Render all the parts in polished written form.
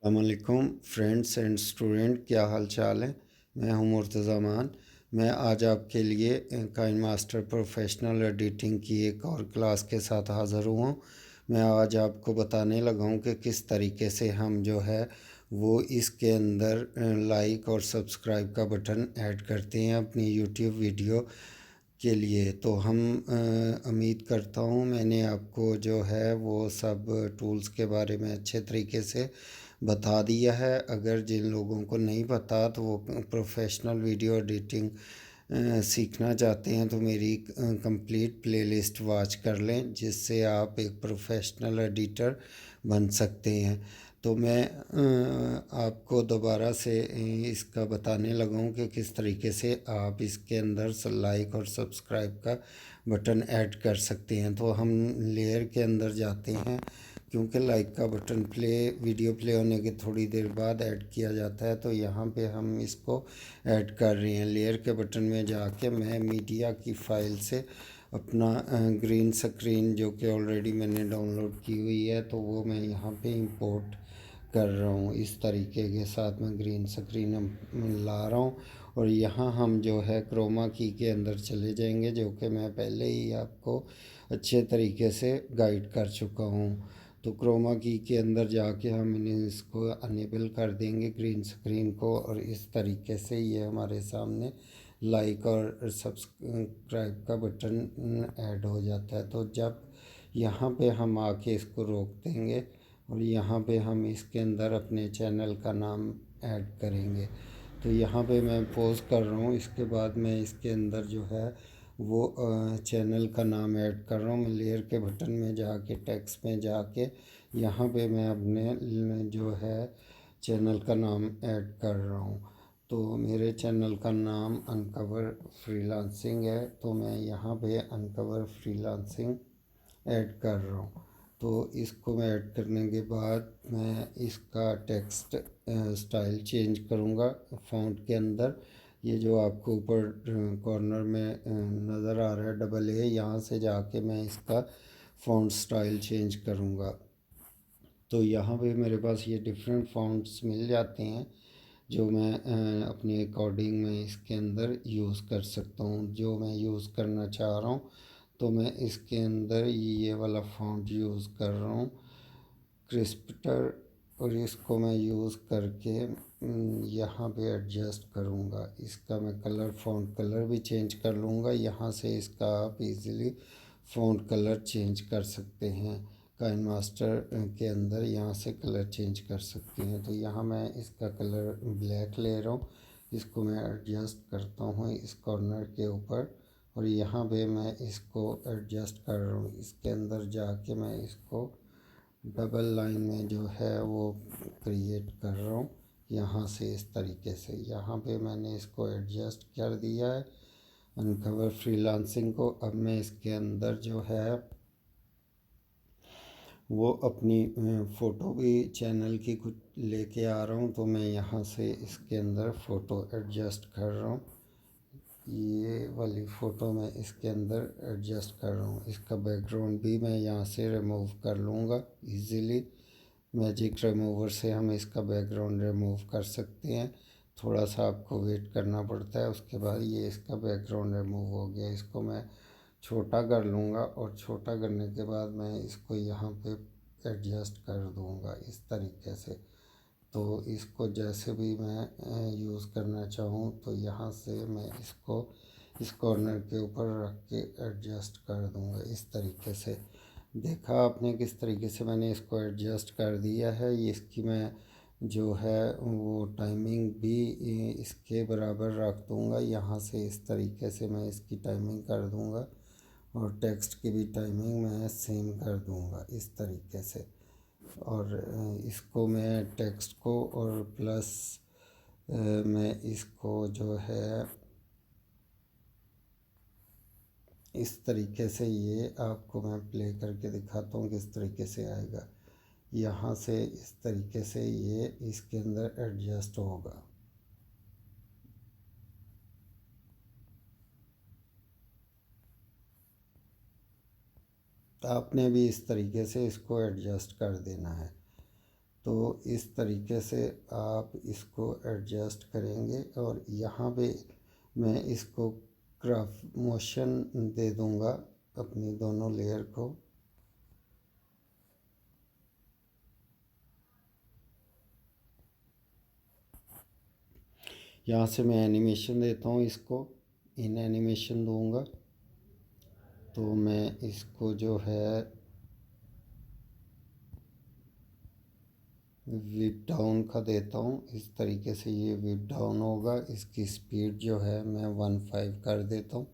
अस्सलामुअलैकुम friends and student, क्या हाल चाल है। मैं हूं मुर्तज़ा मान। मैं आज आपके लिए काइन मास्टर प्रोफेशनल एडिटिंग की एक और क्लास के साथ हाज़िर हुआ हूं। मैं आज आपको बताने लगा हूं कि किस तरीके से हम जो है वो इसके अंदर लाइक और सब्सक्राइब का बटन ऐड करते हैं अपनी यूट्यूब वीडियो के लिए। तो हम उम्मीद करता हूँ मैंने आपको जो है वो सब टूल्स के बारे में अच्छे तरीके से बता दिया है। अगर जिन लोगों को नहीं पता तो वो प्रोफेशनल वीडियो एडिटिंग सीखना चाहते हैं तो मेरी कंप्लीट प्लेलिस्ट वॉच कर लें, जिससे आप एक प्रोफेशनल एडिटर बन सकते हैं। तो मैं आपको दोबारा से इसका बताने लगा हूँ कि किस तरीके से आप इसके अंदर लाइक और सब्सक्राइब का बटन ऐड कर सकते हैं। तो हम लेयर के अंदर जाते हैं, क्योंकि लाइक का बटन वीडियो प्ले होने के थोड़ी देर बाद ऐड किया जाता है। तो यहाँ पे हम इसको ऐड कर रहे हैं। लेयर के बटन में जाके मैं मीडिया की फ़ाइल से अपना ग्रीन स्क्रीन जो कि ऑलरेडी मैंने डाउनलोड की हुई है तो वो मैं यहाँ पे इंपोर्ट कर रहा हूँ। इस तरीके के साथ मैं ग्रीन स्क्रीन ला रहा हूँ और यहाँ हम जो है क्रोमा की के अंदर चले जाएंगे, जो कि मैं पहले ही आपको अच्छे तरीके से गाइड कर चुका हूँ। तो क्रोमा की के अंदर जाके हम इसको अनेबल कर देंगे ग्रीन स्क्रीन को, और इस तरीके से ये हमारे सामने लाइक और सब्सक्राइब का बटन ऐड हो जाता है। तो जब यहाँ पे हम आके इसको रोक देंगे और यहाँ पे हम इसके अंदर अपने चैनल का नाम ऐड करेंगे। तो यहाँ पे मैं पॉज कर रहा हूँ, इसके बाद मैं इसके अंदर जो है वो चैनल का नाम ऐड कर रहा हूँ। मैं लेयर के बटन में जाके टेक्स्ट में जाके यहाँ पे मैं अपने जो है चैनल का नाम ऐड कर रहा हूँ। तो मेरे चैनल का नाम अनकवर फ्रीलांसिंग है, तो मैं यहाँ पे अनकवर फ्रीलांसिंग ऐड कर रहा हूँ। तो इसको मैं ऐड करने के बाद मैं इसका टेक्स्ट स्टाइल चेंज करूँगा फ़ॉन्ट के अंदर। ये जो आपको ऊपर कॉर्नर में नज़र आ रहा है डबल ए, यहाँ से जाके मैं इसका फ़ॉन्ट स्टाइल चेंज करूँगा। तो यहाँ पे मेरे पास ये डिफरेंट फ़ॉन्ट्स मिल जाते हैं जो मैं अपने अकॉर्डिंग में इसके अंदर यूज़ कर सकता हूँ। जो मैं यूज़ करना चाह रहा हूँ तो मैं इसके अंदर ये वाला फ़ॉन्ट यूज़ कर रहा हूँ, क्रिस्पर, और इसको मैं यूज़ करके यहाँ पे एडजस्ट करूँगा। इसका मैं कलर फ़ॉन्ट कलर भी चेंज कर लूँगा। यहाँ से इसका आप इजीली फ़ॉन्ट कलर चेंज कर सकते हैं। काइन मास्टर के अंदर यहाँ से कलर चेंज कर सकते हैं। तो यहाँ मैं इसका कलर ब्लैक ले रहा हूँ, इसको मैं एडजस्ट करता हूँ इस कॉर्नर के ऊपर, और यहाँ पे मैं इसको एडजस्ट कर रहा हूँ। इसके अंदर जाके मैं इसको डबल लाइन में जो है वो क्रिएट कर रहा हूँ यहाँ से। इस तरीके से यहाँ पे मैंने इसको एडजस्ट कर दिया है अनकवर फ्रीलांसिंग को। अब मैं इसके अंदर जो है वो अपनी फ़ोटो भी चैनल की कुछ लेके आ रहा हूँ। तो मैं यहाँ से इसके अंदर फ़ोटो एडजस्ट कर रहा हूँ। ये वाली फ़ोटो मैं इसके अंदर एडजस्ट कर रहा हूँ। इसका बैकग्राउंड भी मैं यहाँ से रिमूव कर लूँगा इजीली। मैजिक रिमूवर से हम इसका बैकग्राउंड रिमूव कर सकते हैं। थोड़ा सा आपको वेट करना पड़ता है, उसके बाद ये इसका बैकग्राउंड रिमूव हो गया। इसको मैं छोटा कर लूँगा और छोटा करने के बाद मैं इसको यहाँ पे एडजस्ट कर दूँगा इस तरीके से। तो इसको जैसे भी मैं यूज़ करना चाहूँ तो यहाँ से मैं इसको इस कॉर्नर के ऊपर रख के एडजस्ट कर दूँगा इस तरीके से। देखा आपने किस तरीके से मैंने इसको एडजस्ट कर दिया है। ये इसकी मैं जो है वो टाइमिंग भी इसके बराबर रख दूँगा। यहाँ से इस तरीके से मैं इसकी टाइमिंग कर दूँगा और टेक्स्ट की भी टाइमिंग मैं सेम कर दूँगा इस तरीके से। और इसको मैं टेक्स्ट को और प्लस मैं इसको जो है इस तरीके से, ये आपको मैं प्ले करके दिखाता हूँ किस तरीके से आएगा। यहाँ से इस तरीके से ये इसके अंदर एडजस्ट होगा। तो आपने भी इस तरीके से इसको एडजस्ट कर देना है। तो इस तरीके से आप इसको एडजस्ट करेंगे और यहाँ पे मैं इसको क्रॉप मोशन दे दूँगा अपनी दोनों लेयर को। यहाँ से मैं एनिमेशन देता हूँ, इसको इन एनिमेशन दूँगा। तो मैं इसको जो है विप डाउन का देता हूँ, इस तरीके से ये विप डाउन होगा। इसकी स्पीड जो है मैं 1.5 कर देता हूँ,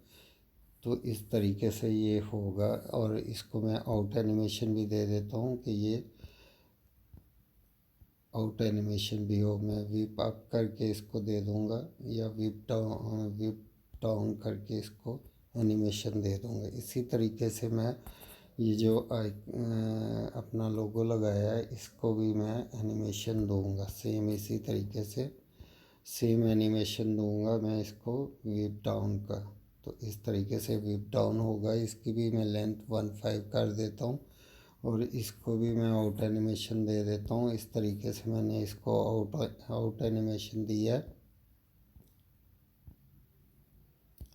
तो इस तरीके से ये होगा। और इसको मैं आउट एनिमेशन भी दे देता हूँ कि ये आउट एनिमेशन भी हो। मैं विप अप करके इसको दे दूँगा या विप डाउन करके इसको एनिमेशन दे दूँगा। इसी तरीके से मैं ये जो अपना लोगो लगाया है इसको भी मैं एनिमेशन दूँगा, सेम इसी तरीके से सेम एनिमेशन दूँगा मैं इसको विप डाउन का। तो इस तरीके से विप डाउन होगा। इसकी भी मैं लेंथ 1.5 कर देता हूँ और इसको भी मैं आउट एनिमेशन दे देता हूँ। इस तरीके से मैंने इसको आउट एनिमेशन दिया है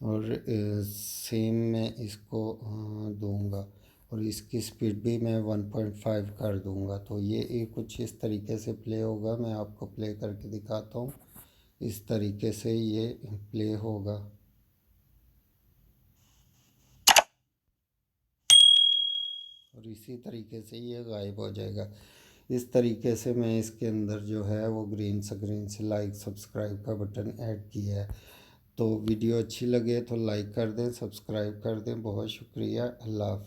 और सेम मैं इसको दूंगा और इसकी स्पीड भी मैं 1.5 कर दूंगा। तो ये कुछ इस तरीके से प्ले होगा। मैं आपको प्ले करके दिखाता हूँ। इस तरीके से ये प्ले होगा और इसी तरीके से ये गायब हो जाएगा। इस तरीके से मैं इसके अंदर जो है वो ग्रीन स्क्रीन से लाइक सब्सक्राइब का बटन ऐड किया है। तो वीडियो अच्छी लगे तो लाइक कर दें, सब्सक्राइब कर दें। बहुत शुक्रिया। अल्लाह हाफ़िज़।